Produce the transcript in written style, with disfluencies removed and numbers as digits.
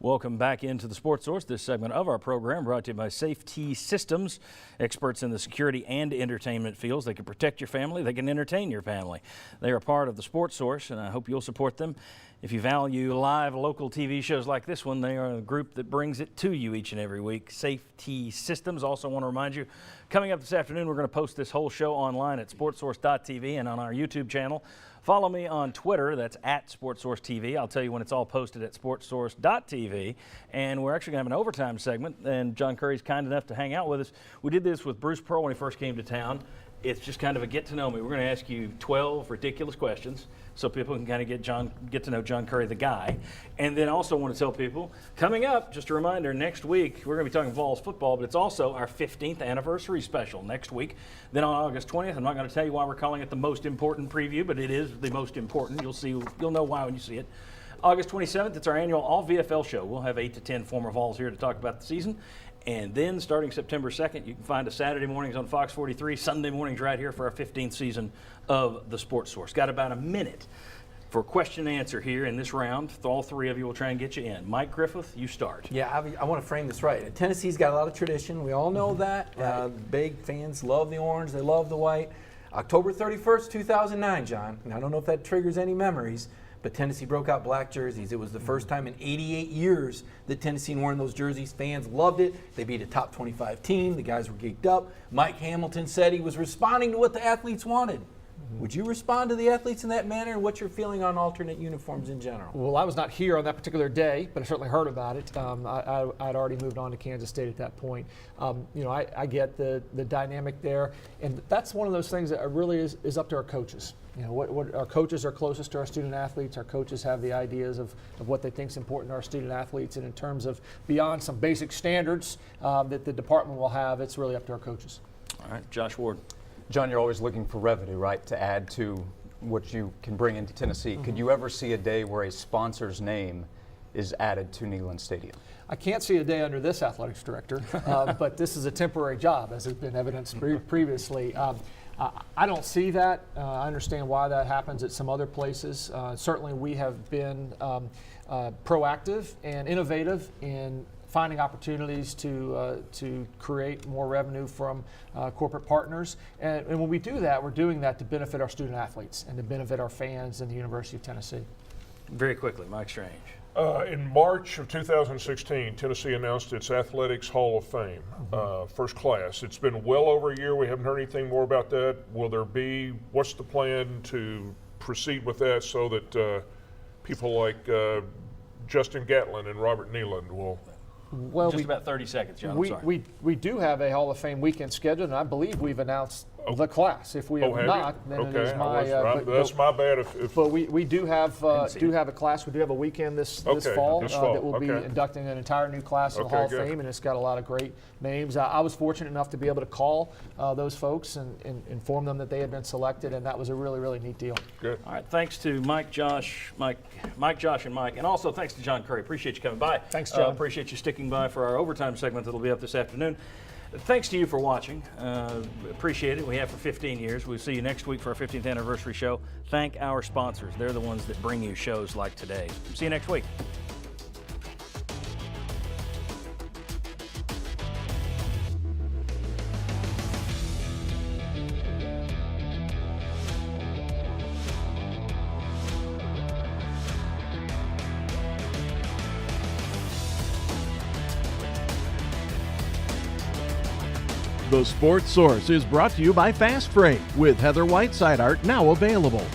Welcome back into the Sports Source. This segment of our program brought to you by Safety Systems, experts in the security and entertainment fields. They can protect your family, they can entertain your family. They are part of the Sports Source, and I hope you'll support them. If you value live local TV shows like this one, they are the group that brings it to you each and every week. Safety Systems. Also want to remind you, coming up this afternoon, we're going to post this whole show online at sportsource.tv and on our YouTube channel. Follow me on Twitter, that's at SportsSourceTV. I'll tell you when it's all posted at SportsSource.tv. And we're actually going to have an overtime segment, and John Curry's kind enough to hang out with us. We did this with Bruce Pearl when he first came to town. It's just kind of a get to know me. We're going to ask you 12 ridiculous questions so people can kind of get to know John Curry, the guy. And then also want to tell people, coming up, just a reminder, next week we're going to be talking Vols football, but it's also our 15th anniversary special next week. Then on August 20th, I'm not going to tell you why we're calling it the most important preview, but it is the most important. You'll know why when you see it. August 27th, it's our annual All VFL show. We'll have 8 to 10 former Vols here to talk about the season. And then starting September 2nd, you can find us Saturday mornings on Fox 43, Sunday mornings right here for our 15th season of the Sports Source. Got about a minute for question and answer here in this round. All three of you will try and get you in. Mike Griffith, you start. Yeah, I want to frame this right. Tennessee's got a lot of tradition. We all know that. Big fans love the orange. They love the white. October 31st, 2009, John. And I don't know if that triggers any memories, but Tennessee broke out black jerseys. It was the first time in 88 years that Tennessee wore those jerseys. Fans loved it. They beat a top 25 team. The guys were geeked up. Mike Hamilton said he was responding to what the athletes wanted. Would you respond to the athletes in that manner? And what's your feeling on alternate uniforms in general? Well, I was not here on that particular day, but I certainly heard about it. I'd already moved on to Kansas State at that point. I get the dynamic there, and that's one of those things that really is up to our coaches. What our coaches are closest to our student athletes. Our coaches have the ideas of what they think is important to our student athletes, and in terms of beyond some basic standards that the department will have, it's really up to our coaches. All right, Josh Ward. John, you're always looking for revenue, right, to add to what you can bring into Tennessee. Could you ever see a day where a sponsor's name is added to Neyland Stadium? I can't see a day under this athletics director, but this is a temporary job, as has been evidenced previously. I don't see that. I understand why that happens at some other places. Certainly we have been proactive and innovative in finding opportunities to create more revenue from corporate partners. And when we do that, we're doing that to benefit our student athletes and to benefit our fans and the University of Tennessee. Very quickly, Mike Strange. In March of 2016, Tennessee announced its Athletics Hall of Fame, first class. It's been well over a year. We haven't heard anything more about that. What's the plan to proceed with that so that people like Justin Gatlin and Robert Neyland will... Well, just about 30 seconds, John. We do have a Hall of Fame weekend scheduled, and I believe we've announced the class. If we have not, then it is my. That's my bad. But we do have a class. We do have a weekend this fall that will be inducting an entire new class in the Hall of Fame, and it's got a lot of great names. I was fortunate enough to be able to call those folks and inform them that they had been selected, and that was a really, really neat deal. Good. All right. Thanks to Mike, Josh, and Mike, and also thanks to John Curry. Appreciate you coming by. Thanks, John. Appreciate you sticking by for our overtime segment that'll be up this afternoon. Thanks to you for watching. Appreciate it. We have for 15 years. We'll see you next week for our 15th anniversary show. Thank our sponsors. They're the ones that bring you shows like today. See you next week. The Sports Source is brought to you by Fast Freight, with Heather Whiteside art now available.